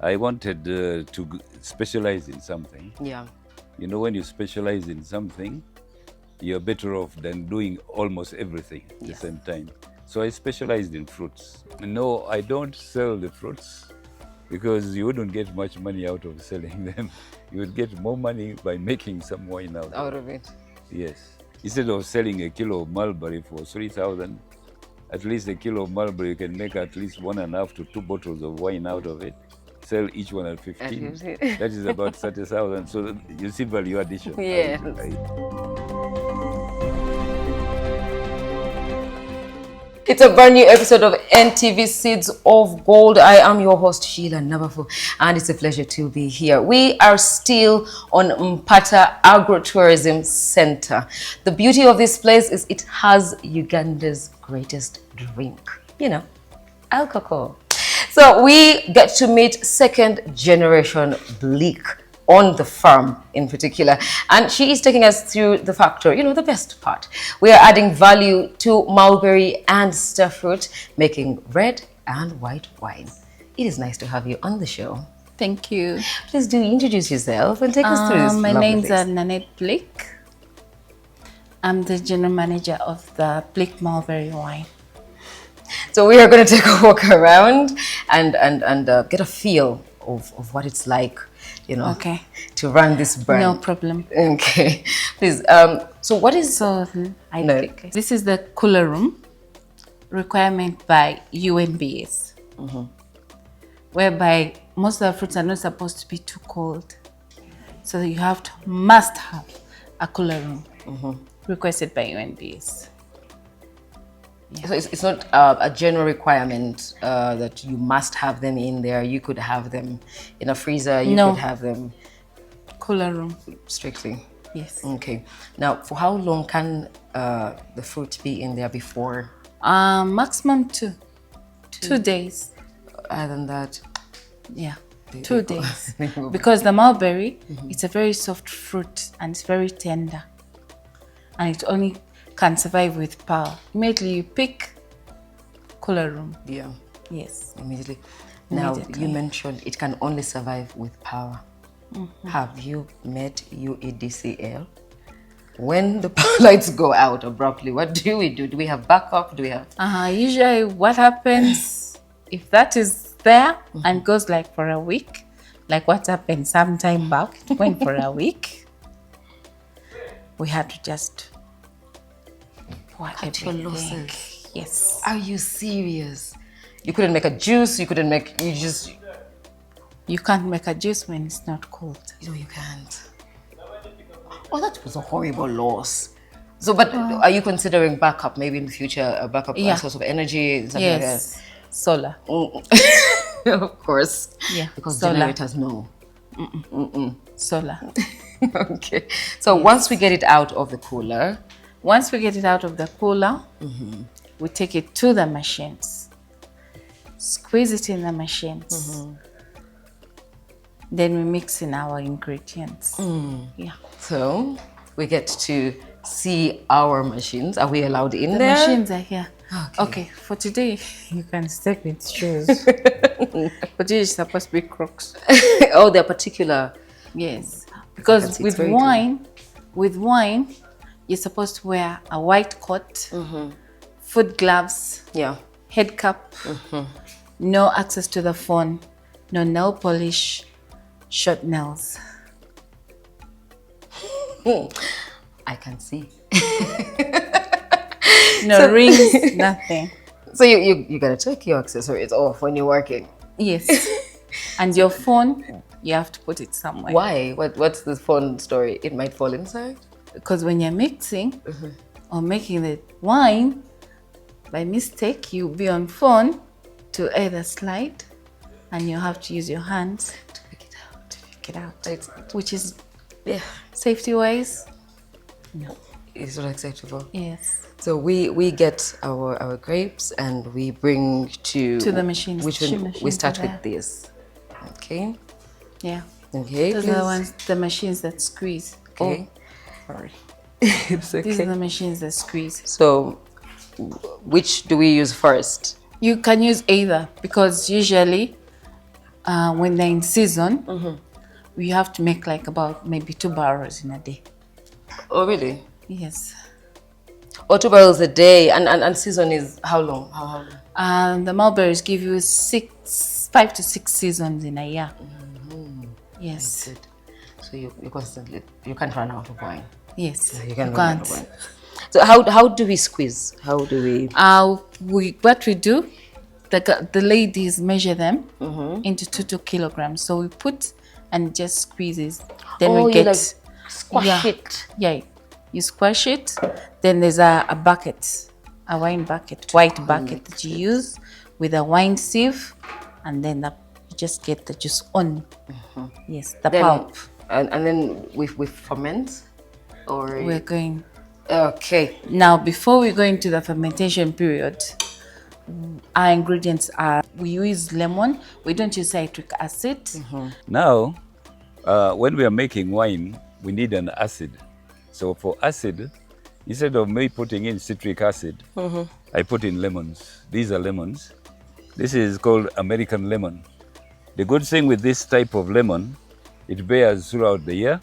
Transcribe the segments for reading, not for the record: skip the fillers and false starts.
I wanted to specialize in something. Yeah. You know, when you specialize in something, you're better off than doing almost everything at the Yes. same time. So I specialized in fruits. No, I don't sell the fruits because you wouldn't get much money out of selling them. You would get more money by making some wine out Of it. Yes. Instead of selling a kilo of mulberry for 3,000, at least a kilo of mulberry, you can make at least 1.5 to 2 bottles of wine out of it. Sell each one at 15. That is about 30,000. So you see value addition. Yes. It's a brand new episode of NTV Seeds of Gold. I am your host, Sheila Nabafu, and it's a pleasure to be here. We are still on Mpata Agrotourism Center. The beauty of this place is it has Uganda's greatest drink, alcohol. So we get to meet second generation Bleak on the farm in particular, and she is taking us through the factory, the best part. We are adding value to mulberry and starfruit, making red and white wine. It is nice to have you on the show. Thank you. Please do introduce yourself and take us through this. My lovely name's place. Nanette Bleak. I'm the general manager of the Bleak Mulberry Wine. So we are going to take a walk around and get a feel of what it's like, Okay. to run this brand. No problem. Okay, please. So what is This is the cooler room requirement by UNBS, whereby most of the fruits are not supposed to be too cold. So you must have a cooler room requested by UNBS. Yeah. So it's not a general requirement that you must have them in there. You could have them in a freezer. You could have them cooler room strictly. Yes. Okay. Now, for how long can the fruit be in there before? Maximum 2 days. Other than that, yeah, 2 days. Because the mulberry, it's a very soft fruit and it's very tender, and it only can survive with power. Immediately you pick cooler room. Yeah. Yes. Immediately. Now, you mentioned it can only survive with power. Have you met UEDCL? When the power lights go out abruptly, what do we do? Do we have backup? Do we have? Usually what happens, if that is there and goes like for a week, like what happened some time back, it went for a week, we had to just cut your losses. Yes. Are you serious? You couldn't make a juice. You couldn't make. You can't make a juice when it's not cold. You can't. Oh, that was a horrible loss. So, but are you considering backup? Maybe in the future, a backup source of energy. Yes. Like solar. Of course. Yeah. Because solar. Generators, no. Solar. Okay. So once we get it out of the cooler. Once we get it out of the cooler, we take it to the machines, squeeze it in the machines, then we mix in our ingredients. Yeah. So we get to see our machines. Are we allowed in the there? The machines are here. Okay, for today, you can stick with shoes. But this is supposed to be Crocs. Oh, they're particular. Yes, because with wine, you're supposed to wear a white coat, foot gloves, head cap, no access to the phone, no nail polish, short nails. I can see. No rings, nothing. So you gotta take your accessories off when you're working. Yes. And your phone, you have to put it somewhere. Why? What's the phone story? It might fall inside? Because when you're mixing or making the wine, by mistake, you'll be on phone to either slide and you have to use your hands to pick it out. Which is, safety-wise, no. It's not acceptable. Yes. So we get our grapes and we bring to the machines. Which one? We start with this. Okay. Yeah. Okay. Those are the machines that squeeze. Okay. Sorry. It's okay. These are the machines that squeeze. So, which do we use first? You can use either, because usually when they're in season, we have to make like about maybe 2 barrels in a day. Oh, really? Yes. Or 2 barrels a day, and season is how long? How long? The mulberries give you 5 to 6 seasons in a year. Yes. Good. So you constantly, you can't run out of wine. Yes, You you can't run can't. out of wine. So how do we squeeze? How do we? What we do, the ladies measure them into 2 kilograms. So we put and just squeezes. Then we get like squash it. Yeah, you squash it. Then there's a bucket, a wine bucket, white bucket that you use with a wine sieve, and then you just get the juice on. Yes, the pulp. And then we ferment, or We're going. Okay. Now, before we go into the fermentation period, our ingredients are, we use lemon. We don't use citric acid. Now, when we are making wine, we need an acid. So for acid, instead of me putting in citric acid, I put in lemons. These are lemons. This is called American lemon. The good thing with this type of lemon, it bears throughout the year.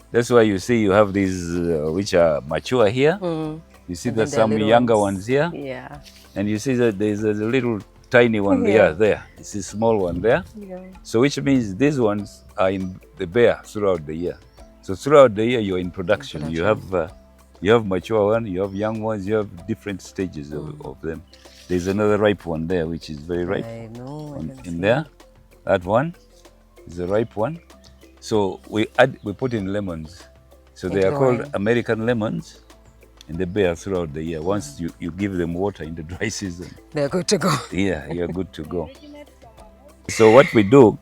That's why you see you have these which are mature here. You see that some younger ones here. Yeah. And you see that there's a little tiny one there. It's a small one there. Yeah. So which means these ones are in the bear throughout the year. So throughout the year you're in production. You have mature one, you have young ones, you have different stages of them. There's another ripe one there which is very ripe. I know. In there. That one is a ripe one. So we put in lemons. So they are called American lemons, and they bear throughout the year. Once you give them water in the dry season, they're good to go. Yeah, you're good to go. So what we do,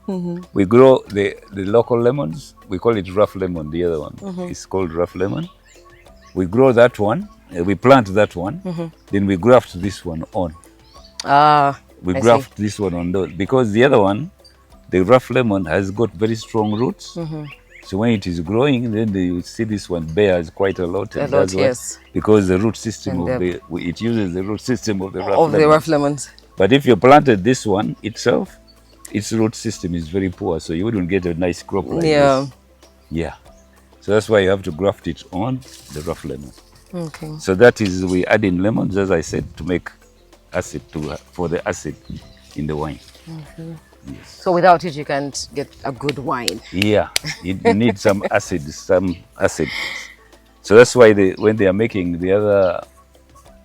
we grow the local lemons. We call it rough lemon, the other one. It's called rough lemon. We grow that one, we plant that one, then we graft this one on. We graft this one on those, because the other one, the rough lemon has got very strong roots. So when it is growing, then you see this one bears quite a lot. Yes. Because the root system it uses the root system of the rough lemons. But if you planted this one itself, its root system is very poor, so you wouldn't get a nice crop like this. Yeah. So that's why you have to graft it on the rough lemon. Okay. So that is, we add in lemons, as I said, to make acid, for the acid in the wine. Yes. So without it, you can't get a good wine. Yeah, you need some acid, So that's why when they are making the other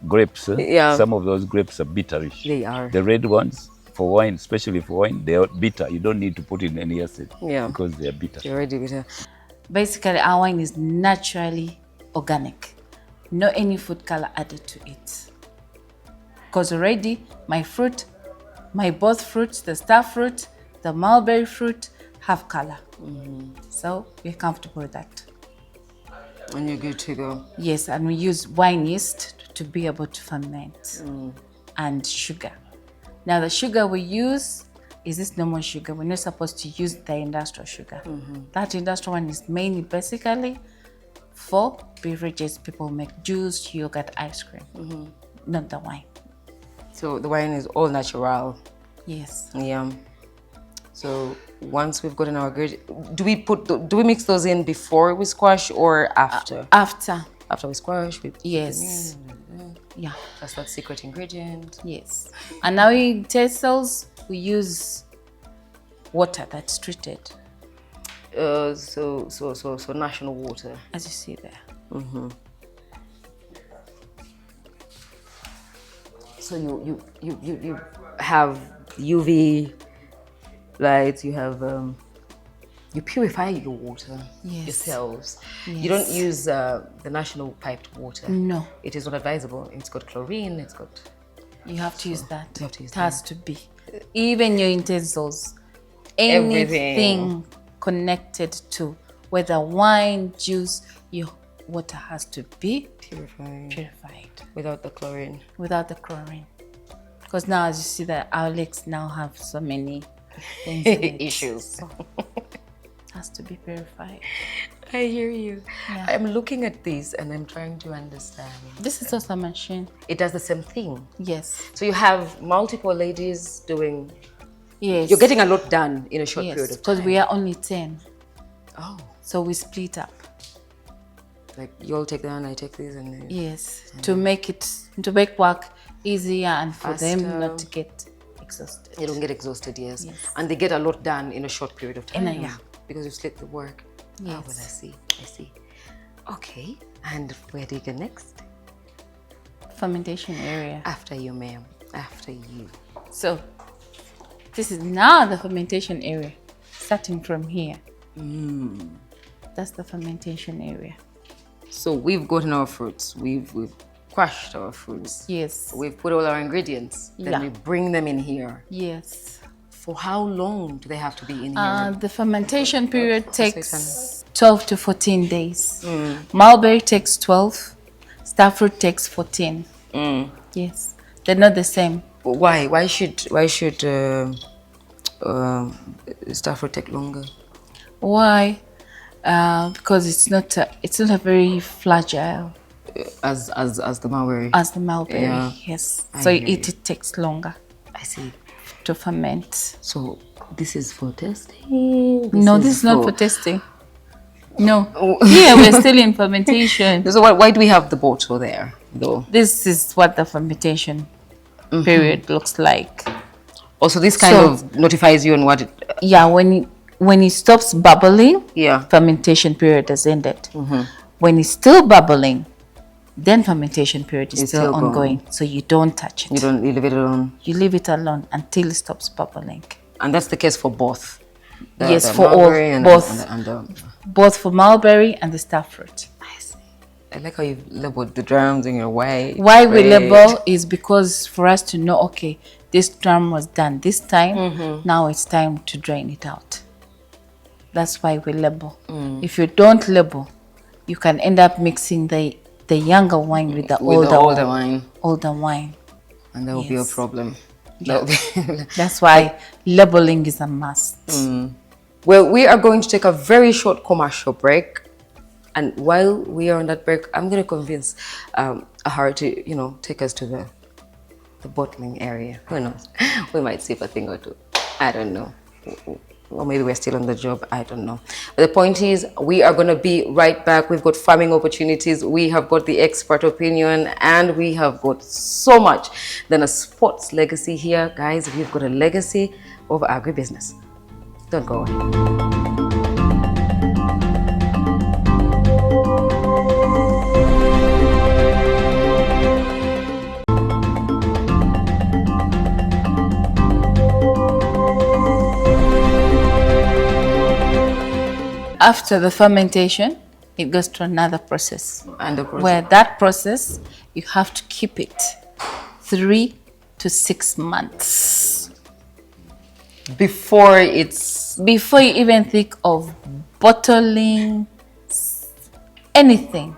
grapes, some of those grapes are bitterish. They are. The red ones, for wine, especially for wine, they are bitter. You don't need to put in any acid because they are bitter. They're already bitter. Basically, our wine is naturally organic. No any food color added to it. Because already both fruits, the star fruit, the mulberry fruit, have color. So we're comfortable with that. And you're good to go. Yes, and we use wine yeast to be able to ferment, and sugar. Now the sugar we use is this normal sugar. We're not supposed to use the industrial sugar. That industrial one is mainly basically for beverages. People make juice, yogurt, ice cream, not the wine. So the wine is all natural. Yes. Yeah. So once we've gotten our grade, do we mix those in before we squash or after? After we squash, we yes. Yeah. That's that secret ingredient. Yes. And now in utensils, we use water that's treated. So national water. As you see there. So you have UV lights, you have you purify your water yourselves. Yes. You don't use the national piped water. No. It is not advisable. It's got chlorine, it's got... You have to use that. You have to use it has to be. Even your utensils, anything connected to whether wine, juice, your water has to be purified. Without the chlorine. Because now, as you see, that our lakes now have so many things in it. Issues. Has to be purified. I hear you. Yeah. I'm looking at this and I'm trying to understand. This is just a machine. It does the same thing. Yes. So you have multiple ladies doing Yes. You're getting a lot done in a short period of time. Because we are only 10. Oh. So we split up. Like you all take that and I take this and then... Yes. To make work easier and for them not to get exhausted. They don't get exhausted, yes. And they get a lot done in a short period of time. Yeah. Because you split the work. Yes. Oh, well, I see. Okay. And where do you go next? Fermentation area. After you, ma'am. After you. So this is now the fermentation area. Starting from here. That's the fermentation area. So we've gotten our fruits. We've crushed our fruits. Yes. We've put all our ingredients. Then we bring them in here. Yes. For how long do they have to be in here? The fermentation period takes 12 to 14 days. Mulberry takes 12. Starfruit takes 14. Yes. They're not the same. Why? Why should starfruit take longer? Why? Because it's not a very fragile as the mulberry. As the mulberry, yes. So it takes longer. I see. To ferment. So this is for testing. This is not for testing. No. Here we're still in fermentation. So why do we have the bottle there, though? This is what the fermentation period looks like. Also, this kind of notifies you on what it... Yeah, when it stops bubbling, fermentation period has ended. When it's still bubbling, then fermentation period is still ongoing. So you don't touch it. You leave it alone. You leave it alone until it stops bubbling. And that's the case for both. Yes, for all, both for mulberry and the starfruit. I see. I like how you've labeled the drums in your white. Why we label is because for us to know, okay, this drum was done this time. Now it's time to drain it out. That's why we label. If you don't label, you can end up mixing the younger wine with the older wine. And that will be a problem. That's why labeling is a must. Well, we are going to take a very short commercial break. And while we are on that break, I'm going to convince Ahara to, take us to the bottling area. Who knows? We might see a thing or two. I don't know. Or maybe we're still on the job. I don't know. But the point is, we are going to be right back. We've got farming opportunities. We have got the expert opinion. And we have got so much than a sports legacy here. Guys, we've got a legacy of agribusiness. Don't go away. After the fermentation, it goes to another process. And the process? Where that process, you have to keep it 3 to 6 months. Before you even think of bottling anything.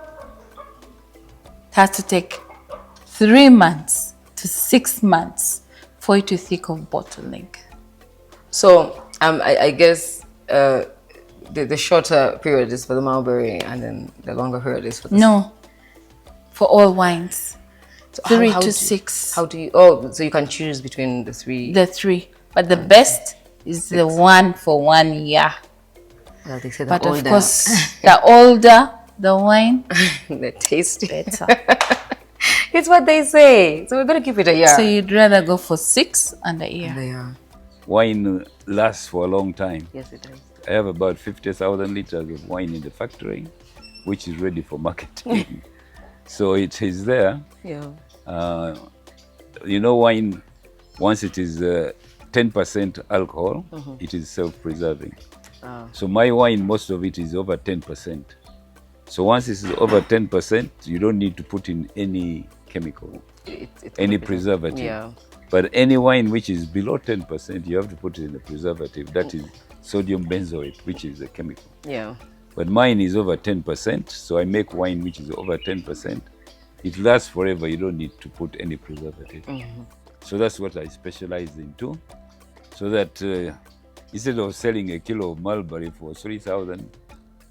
It has to take 3 months to 6 months for you to think of bottling. So, I guess... The shorter period is for the mulberry, and then the longer period is for the... No, for all wines. So 3 to 6. How do you... Oh, so you can choose between the three? The 3. But the best is 6. The 1 for 1 year. Well, they say but of course, the older the wine, the taste better. It's what they say. So we're going to keep it a year. So you'd rather go for 6 and a year. And a year. Wine lasts for a long time. Yes, it does. I have about 50,000 liters of wine in the factory, which is ready for marketing. So it is there. Yeah. Wine, once it is 10% alcohol, it is self-preserving. So my wine, most of it is over 10%. So once it's over 10%, you don't need to put in any chemical, any preservative. Yeah. But any wine which is below 10%, you have to put it in a preservative. That is sodium benzoate, which is a chemical. Yeah. But mine is over 10%, so I make wine which is over 10%. It lasts forever. You don't need to put any preservative. So that's what I specialize in too. So that instead of selling a kilo of mulberry for 3,000,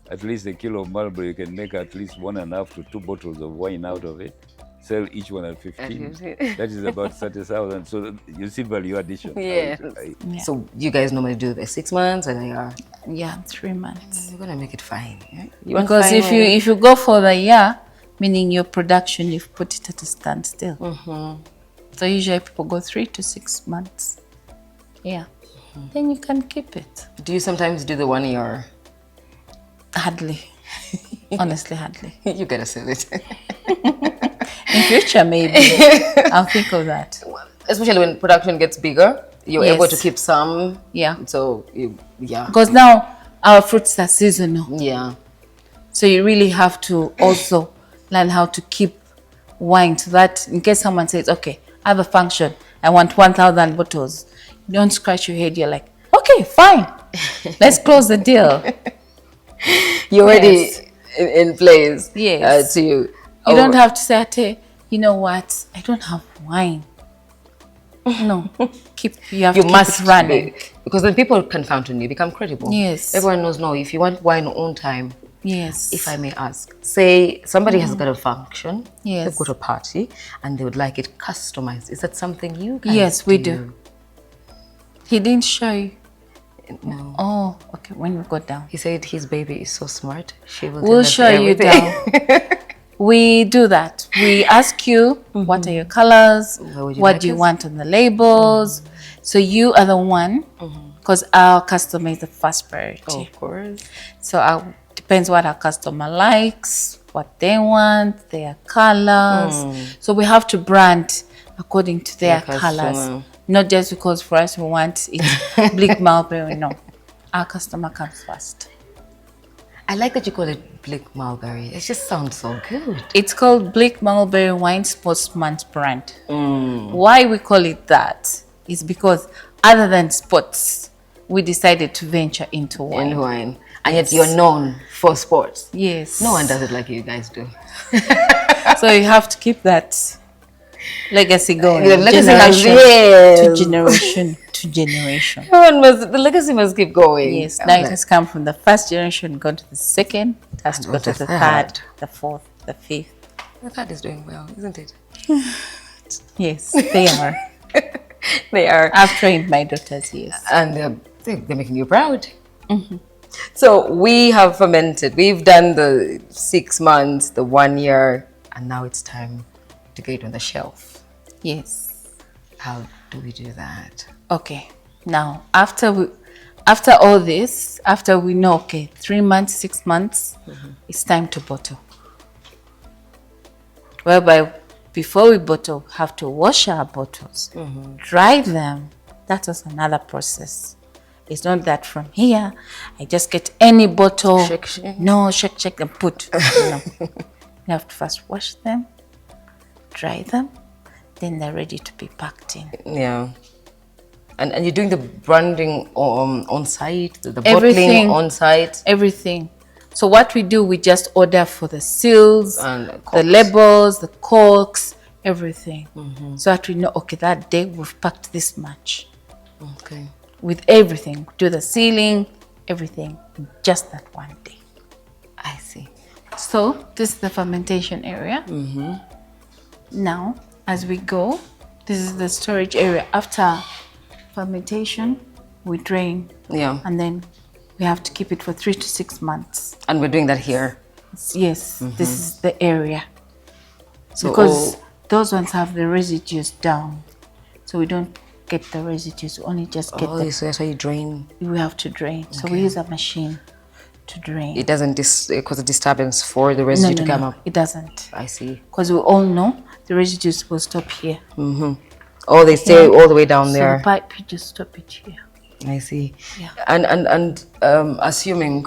at least a kilo of mulberry, you can make at least 1.5 to 2 bottles of wine out of it. sell each one at 15. That is about 30,000. So you see value addition. Yeah. So you guys normally do the 6 months and they are? Yeah, 3 months. You're gonna make it fine. Yeah? Because if you go for the year, meaning your production, you've put it at a standstill. So usually people go 3 to 6 months. Yeah. Then you can keep it. Do you sometimes do the 1 year? Hardly. Honestly, hardly. You gotta sell it. In future, maybe. I'll think of that. Especially when production gets bigger, you're able to keep some. Yeah. So, Because now our fruits are seasonal. Yeah. So you really have to also learn how to keep wine so that in case someone says, okay, I have a function, I want 1,000 bottles. You don't scratch your head. You're like, okay, fine. Let's close the deal. You're already in place. Yes. You don't have to say, hey, you know what? I don't have wine. No. You have to keep it running. Because then people can count on you, become credible. Yes. Everyone knows, no, if you want wine on time. Yes. If I may ask, say somebody has got a function, yes, they've got a party, and they would like it customized. Is that something you guys Yes, we do. He didn't show you. No. Oh, okay. When we go down, he said his baby is so smart. We'll show you down. We do that. We ask you, what are your colors? What do you want on the labels? So you are the one, because our customer is the first priority. Oh, of course. So depends what our customer likes, what they want, their colors. So we have to brand according to their colors. Not just because for us we want it bleak mulberry. No, our customer comes first. I like that you call it bleak mulberry. It just sounds so good. It's called Bleak Mulberry Wine Sportsman's brand. Why we call it that is because other than sports, we decided to venture into wine. And yet you're known for sports. Yes. No one does it like you guys do. So you have to keep that legacy going. The legacy generation to generation. The legacy must keep going. Yes. Now it has come from the first generation, gone to the second, it has to go to the third, the fourth, the fifth. The third is doing well, isn't it? Yes, they are. They are. I've trained my daughters, yes. And they're making you proud. So we have fermented. We've done the 6 months, the 1 year, and now it's time to get it on the shelf. Yes. How do we do that? Okay. Now, after all this, after we know, okay, 3 months, 6 months, it's time to bottle. Whereby before we bottle, have to wash our bottles, dry them. That was another process. It's not that from here, I just get any bottle. Shake. No, shake and put. No. You have to first wash them, dry them, then they're ready to be packed in. Yeah. And you're doing the branding on site, the bottling on site? Everything. So what we do, we just order for the seals, and the labels, the corks, everything. So that we know, okay, that day we've packed this much. Okay. With everything, do the sealing, everything, in just that one day. I see. So this is the fermentation area. Now, as we go, this is the storage area. After fermentation, we drain. Yeah. And then we have to keep it for 3 to 6 months. And we're doing that here? Yes, this is the area. So because those ones have the residues down. So we don't get the residues, we only just get the... So that's why you drain? We have to drain. So we use a machine to drain. It doesn't cause a disturbance for the residue to come up? It doesn't. I see. Because we all know the residues will stop here. Oh, they stay all the way down there. So the pipe, you just stop it here. I see. Yeah. And assuming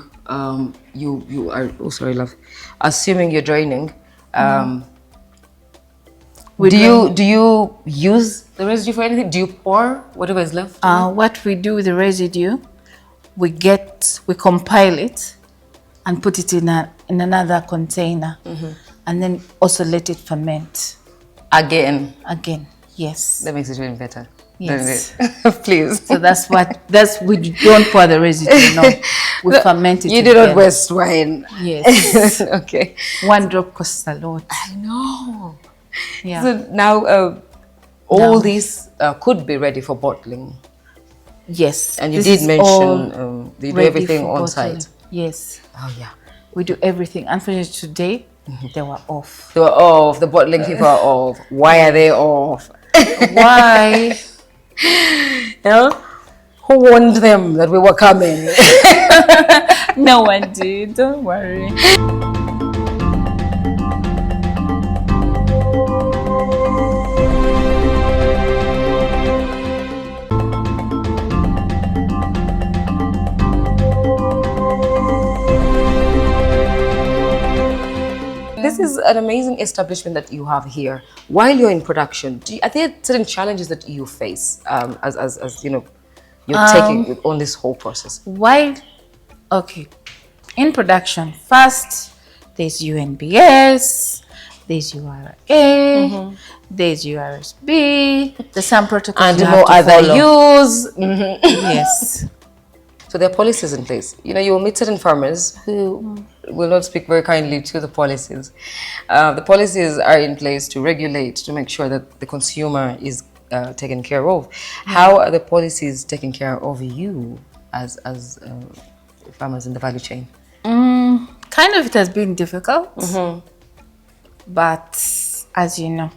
you are, oh sorry love, assuming you're draining, do you use the residue for anything? Do you pour whatever is left? What we do with the residue, we compile it and put it in another container, and then also let it ferment. Again, yes. That makes it even better. Yes. Please. So we don't pour the residue, no. We ferment it. You do not waste wine. Yes. Okay. 1 drop costs a lot. I know. Yeah. So now all these could be ready for bottling. Yes. And you did mention they do everything on site. Yes. Oh yeah. We do everything. Unfortunately, today they were off. They were off. The bottling people are off. Why are they off? Why? Yeah. Who warned them that we were coming? No one did. Don't worry. This is an amazing establishment that you have here. While you're in production, are there certain challenges that you face as you know, you're taking on this whole process? While, okay, in production, first there's UNBS, there's URA, there's URSB, there's some protocols And you more have to other follow. use. Yes. So there are policies in place. You know, you will meet certain farmers who will not speak very kindly to the policies. The policies are in place to regulate, to make sure that the consumer is taken care of. How are the policies taking care of you as farmers in the value chain? Kind of, it has been difficult, but as you know,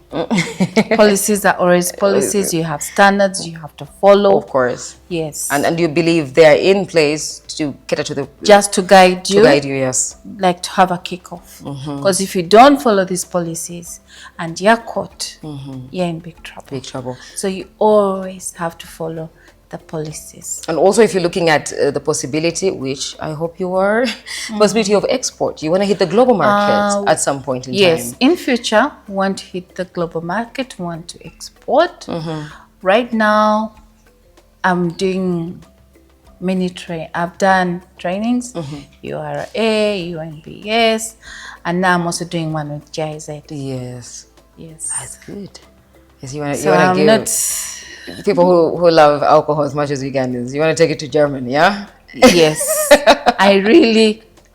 policies are always policies. You have standards you have to follow. Of course. Yes. And you believe they are in place to cater to the... Just to guide you. To guide you, yes. Like to have a kickoff. Because if you don't follow these policies and you're caught, you're in big trouble. Big trouble. So you always have to follow the policies. And also if you're looking at the possibility, which I hope you are, possibility of export. You want to hit the global market at some point in time. Yes, in future, we want to hit the global market, we want to export. Right now, I'm doing I've done trainings, URA, UNBS, and now I'm also doing one with GIZ. Yes. Yes. That's good. Yes, you want to So I'm give... not... People who love alcohol as much as Ugandans, you want to take it to Germany, yeah? Yes. I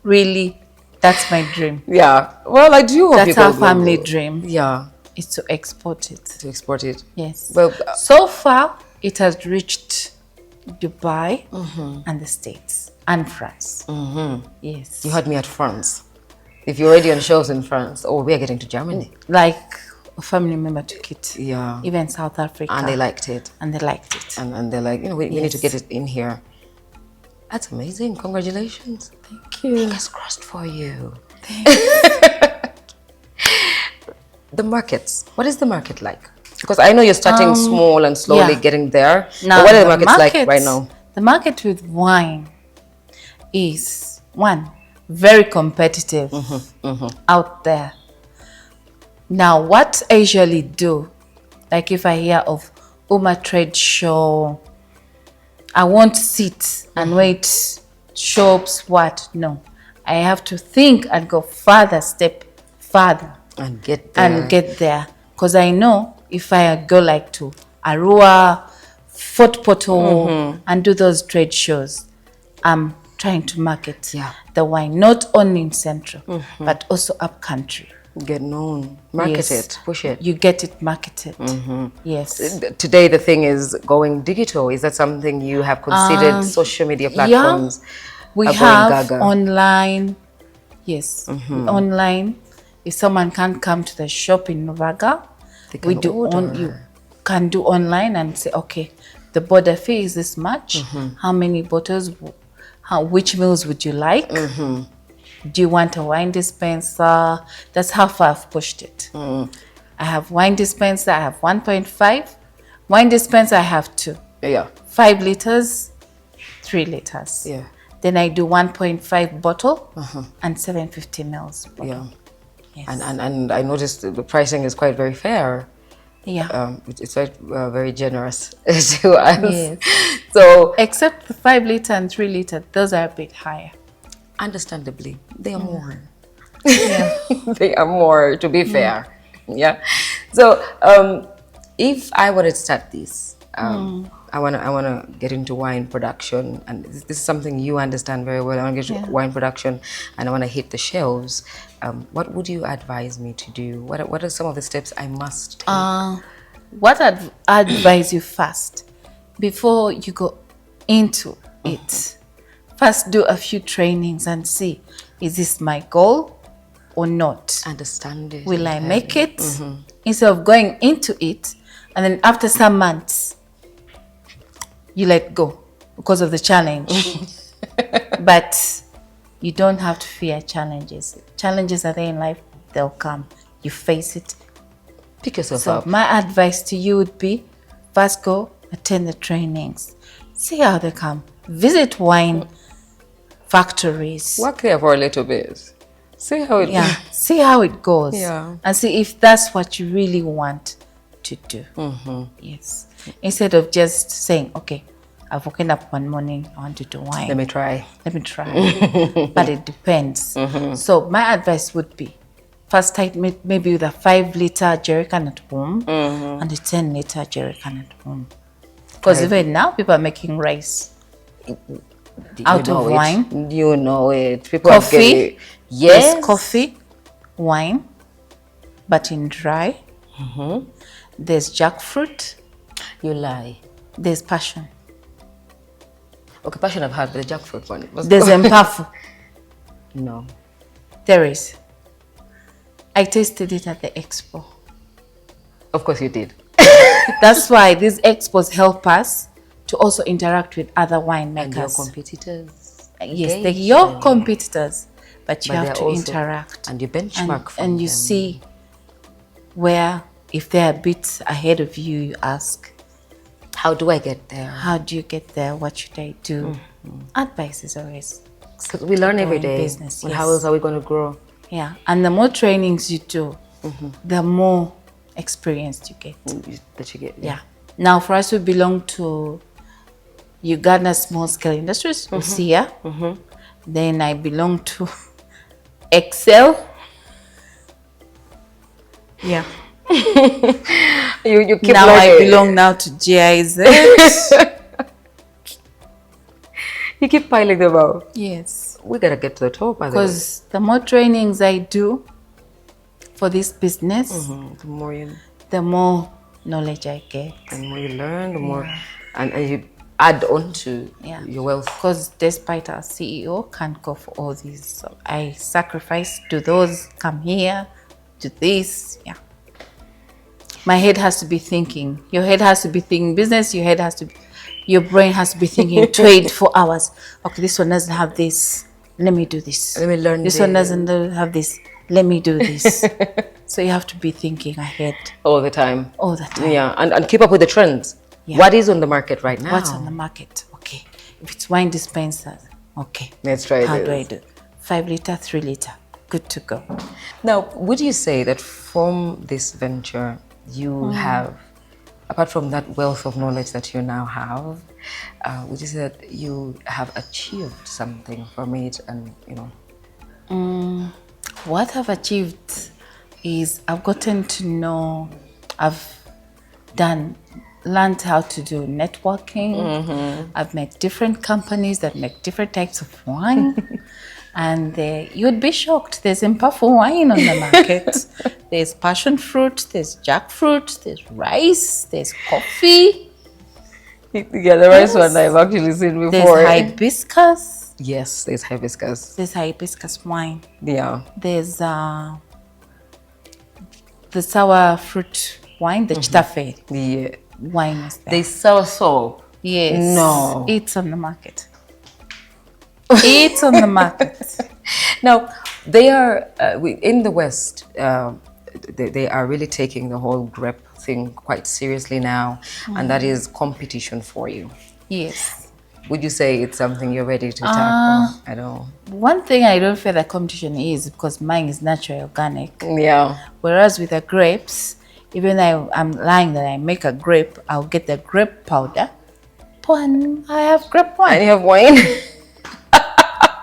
really, that's my dream. Yeah. Well, I do hope That's our family dream. Yeah. Is to export it. To export it. Yes. Well, so far, it has reached Dubai and the States and France. Yes. You had me at France. If you're already on shelves in France, we are getting to Germany. Like a family member took it. Yeah. Even South Africa. And they liked it. And they liked it. And they're like, we need to get it in here. That's amazing. Congratulations. Thank you. Fingers crossed for you. The markets. What is the market like? Because I know you're starting small and slowly getting there. Now, but what are the markets like right now? The market with wine is, one, very competitive out there. Now, what I usually do, like if I hear of UMA trade show, I won't sit and wait, shops, what? No. I have to think and go step further. And get there. Because I know if I go like to Arua, Fort Portal, and do those trade shows, I'm trying to market the wine, not only in Central, but also up country. Get known, market it, push it. You get it marketed. Yes. Today the thing is going digital. Is that something you have considered? Social media platforms? Yeah, we have online. Yes, online. If someone can't come to the shop in Novaga, we do you can do online and say, okay, the border fee is this much. How many bottles? Which meals would you like? Do you want a wine dispenser? That's how far I've pushed it. I have wine dispenser, I have 1.5. Wine dispenser, I have 2. Yeah. 5 liters, 3 liters. Yeah. Then I do 1.5 bottle and 750 mils bottle. Yeah. Yes. And I noticed the pricing is quite very fair. Yeah. It's quite very generous to us. Yes. So, except the 5 liter and 3 liter, those are a bit higher. Understandably, they are more. Yeah. They are more, to be fair. Yeah. So, if I were to start this, I wanna get into wine production, and this is something you understand very well. I wanna get into wine production, and I wanna hit the shelves. What would you advise me to do? What are some of the steps I must take? What I'd advise you first, before you go into it, first do a few trainings and see, is this my goal or not? Understand it. Will I make it? Instead of going into it, and then after some months, you let go because of the challenge. But you don't have to fear challenges. Challenges are there in life, they'll come. You face it. Pick yourself So up. my advice to you would be, first go attend the trainings. See how they come. Visit wine factories. Work there for a little bit. See how it goes. See how it goes. Yeah. And see if that's what you really want to do. Yes. Instead of just saying, okay, I've woken up one morning, I want to do wine. Let me try. But it depends. So my advice would be, first start maybe with a 5-liter jerry can at home and a 10-liter jerry can at home. Because even now people are making rice out of wine. You know it. People Coffee. Yes. There's coffee, wine, but in dry. There's jackfruit. You lie. There's passion. Okay, passion I've had, but the jackfruit one. There's empafu. No. There is. I tasted it at the expo. Of course you did. That's why these expos help us to also interact with other winemakers. And your competitors. Yes, they're your competitors, but you have to also interact. And you benchmark from and you them. see where, if they're a bit ahead of you, you ask, how do I get there? how do you get there? What should I do? Advice is always. Because we learn every Growing day. business, And yes. how else are we going to grow? Yeah, and the more trainings you do, the more experience you get. That you get. Yeah. Now, for us who belong to Uganda Small Scale Industries, USIA, then I belong to Excel. Yeah. You keep Now learning. I belong now to GIZ. You keep piling them out. Yes. We gotta get to the top. Because the more trainings I do for this business, the more you, the more knowledge I get. the more you learn, the more, and you add on to your wealth. Because despite our CEO can't go for all these, so I sacrifice to those, come here, do this. Yeah. My head has to be thinking. Your head has to be thinking business. Your head has to be, your brain has to be thinking trade for hours. Okay, this one doesn't have this. Let me do this. Let me learn this. One doesn't have this. Let me do this. So you have to be thinking ahead. All the time. All the time. Yeah, and keep up with the trends. Yeah. What is on the market right now? What's on the market? Okay. If it's wine dispensers, okay. Let's try How this. do I do? 5 liter, 3 liter. Good to go. Now, would you say that from this venture, you have, apart from that wealth of knowledge that you now have, would you say that you have achieved something from it and, you know? What I've achieved is I've gotten to know, I've learned how to do networking. I've met different companies that make different types of wine. And you'd be shocked. There's Empafu wine on the market. There's passion fruit, there's jackfruit, there's rice, there's coffee. Yeah, the rice one I've actually seen before. There's hibiscus. Yes, there's hibiscus. There's hibiscus wine. Yeah. There's the sour fruit wine, the chitafe Yeah. wine is there. There's soursop. Yes. No. It's on the market. It's on the market. Now, they are, in the West, they are really taking the whole grape thing quite seriously now, and that is competition for you. Yes. Would you say it's something you're ready to tackle at all? One thing I don't feel that competition is because mine is natural organic. Yeah. Whereas with the grapes, even though I'm lying that I make a grape, I'll get the grape powder. And I have grape wine. And you have wine?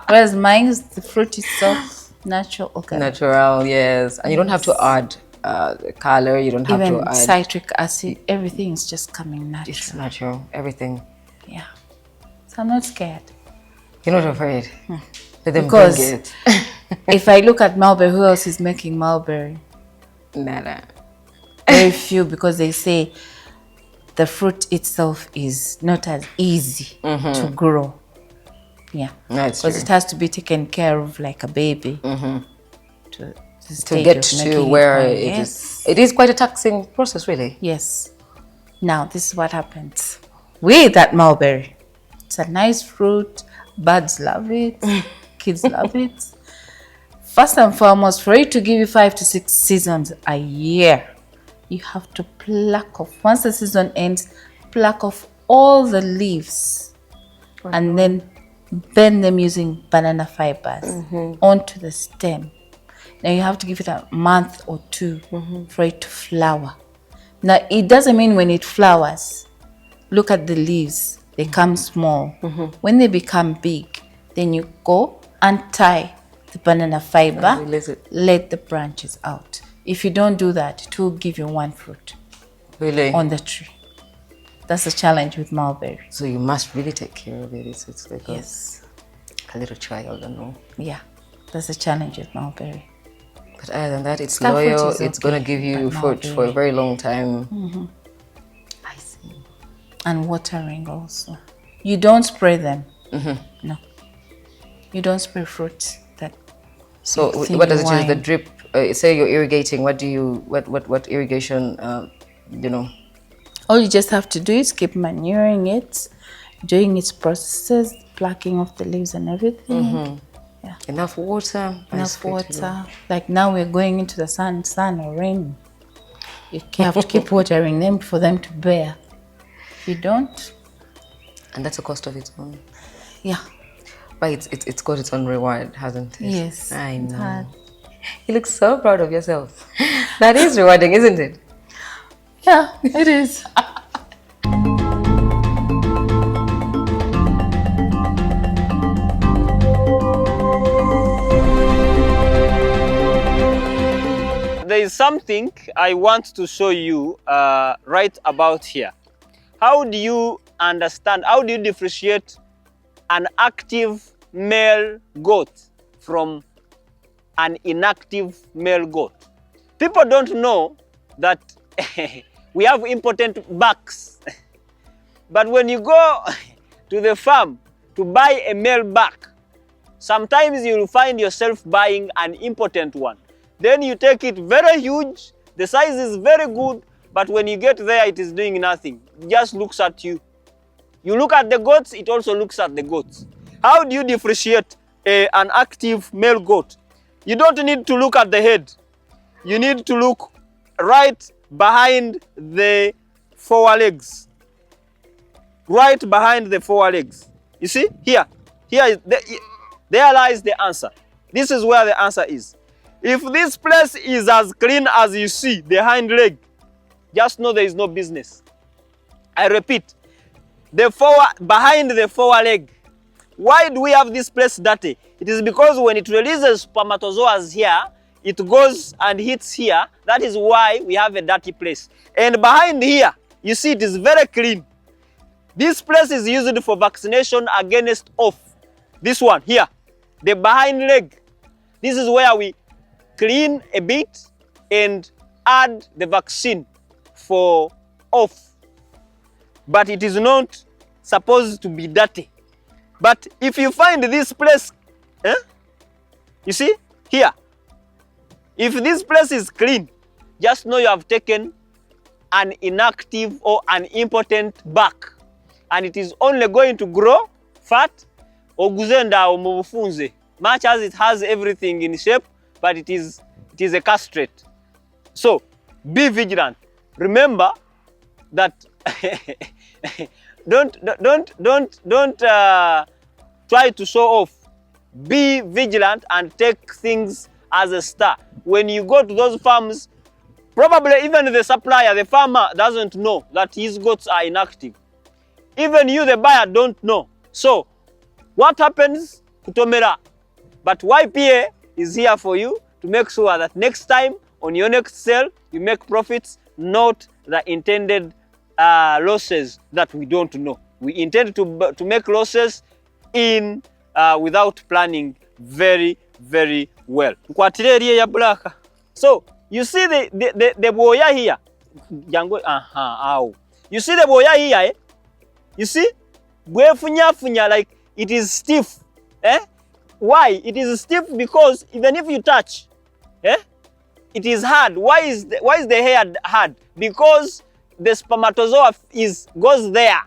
Whereas mine is the fruit itself, natural organic. Natural, yes. And you don't have to add color. You don't have even to add citric acid. Everything is just coming natural. It's natural. Everything. Yeah. So I'm not scared. You're not afraid. Let them Because bring it. if I look at mulberry, who else is making mulberry? Nada. Very few, because they say the fruit itself is not as easy to grow. Yeah, because it has to be taken care of like a baby to get to where it is quite a taxing process, really. Yes. Now this is what happens with that mulberry. It's a nice fruit. Birds love it. Kids love it. First and foremost, for it to give you 5 to 6 seasons a year, you have to pluck off. Once the season ends, pluck off all the leaves and then bend them using banana fibers onto the stem. Now you have to give it a month or 2 for it to flower. Now it doesn't mean when it flowers, look at the leaves, they come small. When they become big, then you go and tie the banana fiber, let the branches out. If you don't do that, it will give you 1 fruit on the tree. That's the challenge with mulberry. So you must really take care of it. It's like a little child, Yeah, that's the challenge with mulberry. But other than that, it's loyal. It's going to give you fruit for a very long time. I see. And watering also. You don't spray them. No. You don't spray fruits. So what does it use? The drip? Say you're irrigating. What do you? What irrigation? All you just have to do is keep manuring it, doing its processes, plucking off the leaves and everything. Yeah. Enough water. Enough water. Like now we're going into the sun or rain. You have to keep watering them for them to bear. If you don't, and that's a cost of its own. Yeah. But it's got its own reward, hasn't it? Yes. I know. You look so proud of yourself. That is rewarding, isn't it? Yeah, it is. There is something I want to show you right about here. How do you understand, how do you differentiate an active male goat from an inactive male goat? People don't know that we have important bucks. But when you go to the farm to buy a male buck, sometimes you'll find yourself buying an impotent one. Then you take it very huge, the size is very good, but when you get there, it is doing nothing. It just looks at you. You look at the goats, it also looks at the goats. How do you differentiate an active male goat? You don't need to look at the head. You need to look right behind the forelegs. Right behind the forelegs. You see? Here there lies the answer. This is where the answer is. If this place is as clean as you see, the hind leg, just know there is no business. I repeat, behind the foreleg. Why do we have this place dirty? It is because when it releases spermatozoas here, it goes and hits here. That is why we have a dirty place. And behind here, you see it is very clean. This place is used for vaccination against off. This one here, the behind leg. This is where we clean a bit and add the vaccine for off. But it is not supposed to be dirty. But if you find this place, you see here, if this place is clean, just know you have taken an inactive or an impotent buck, and it is only going to grow fat or guzenda or mufunze, much as it has everything in shape, but it is a castrate. So be vigilant. Remember that don't try to show off. Be vigilant and take things as a star. When you go to those farms, probably even the supplier, the farmer doesn't know that his goats are inactive. Even you, the buyer, don't know. So what happens? Kutomera. But YPA is here for you to make sure that next time On your next sale, you make profits, not the intended losses that we don't know. We intend to make losses in without planning very, very well. So you see the boya here. You see the boya here, eh? You see? Like it is stiff. Eh? Why? It is stiff because even if you touch, eh? It is hard. Why is the hair hard? Because the spermatozoa goes there.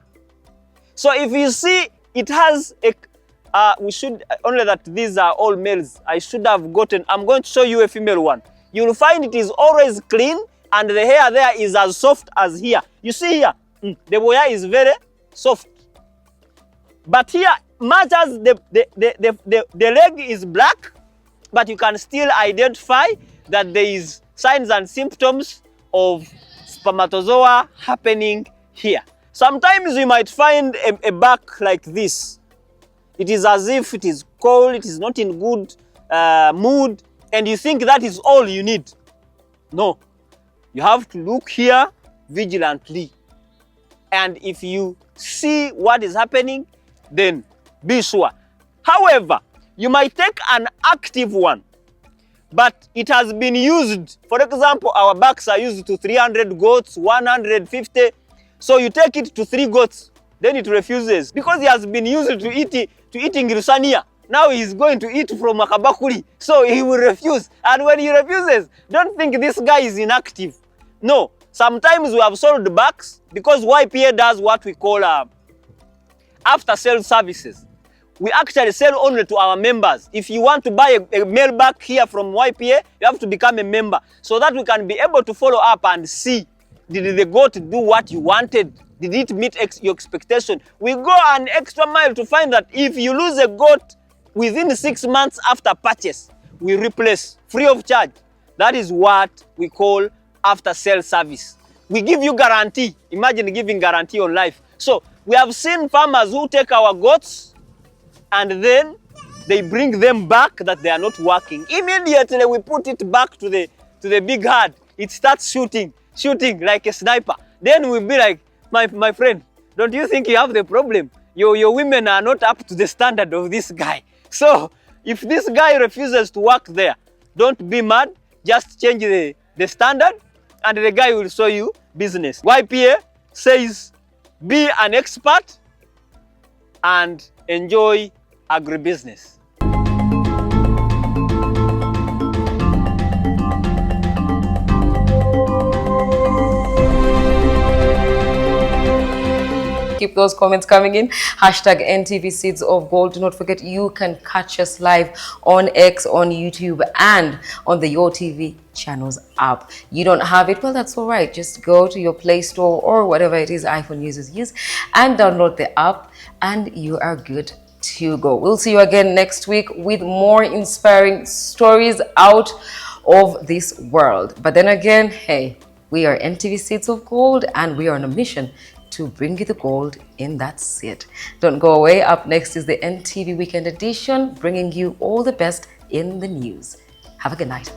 So if you see, it has a we should only that these are all males. I should have gotten. I'm going to show you a female one. You'll find it is always clean and the hair there is as soft as here. You see here, the boya is very soft. But here, much as the leg is black, but you can still identify that there is signs and symptoms of spermatozoa happening here. Sometimes you might find a back like this. It is as if it is cold, it is not in good mood, and you think that is all you need. No, you have to look here vigilantly. And if you see what is happening, then be sure. However, you might take an active one, but it has been used. For example, our backs are used to 300 goats, 150. So you take it to 3 goats, then it refuses because he has been used to eating Rusania. Now he's going to eat from Makabakuri, so he will refuse. And when he refuses, don't think this guy is inactive. No, sometimes we have sold backs because YPA does what we call after sale services. We actually sell only to our members. If you want to buy a male back here from YPA, you have to become a member so that we can be able to follow up and see, did the goat do what you wanted? Did it meet your expectation? We go an extra mile to find that if you lose a goat within 6 months after purchase, we replace free of charge. That is what we call after sale service. We give you guarantee. Imagine giving guarantee on life. So we have seen farmers who take our goats and then they bring them back that they are not working. Immediately we put it back to the big herd. It starts shooting like a sniper. Then we'll be like, my friend, don't you think you have the problem? Your women are not up to the standard of this guy. So if this guy refuses to work there, don't be mad. Just change the standard and the guy will show you business. YPA says be an expert and enjoy agribusiness. Keep those comments coming in. Hashtag NTV Seeds of Gold. Do not forget, you can catch us live on X, on YouTube, and on the Your TV channels app. You don't have it? Well, that's all right. Just go to your Play Store or whatever it is iPhone users use and download the app, and you are good to go. We'll see you again next week with more inspiring stories out of this world. But then again, hey, we are NTV Seeds of Gold, and we are on a mission to bring you the gold in that seed. Don't go away. Up next is the NTV Weekend Edition, bringing you all the best in the news. Have a good night.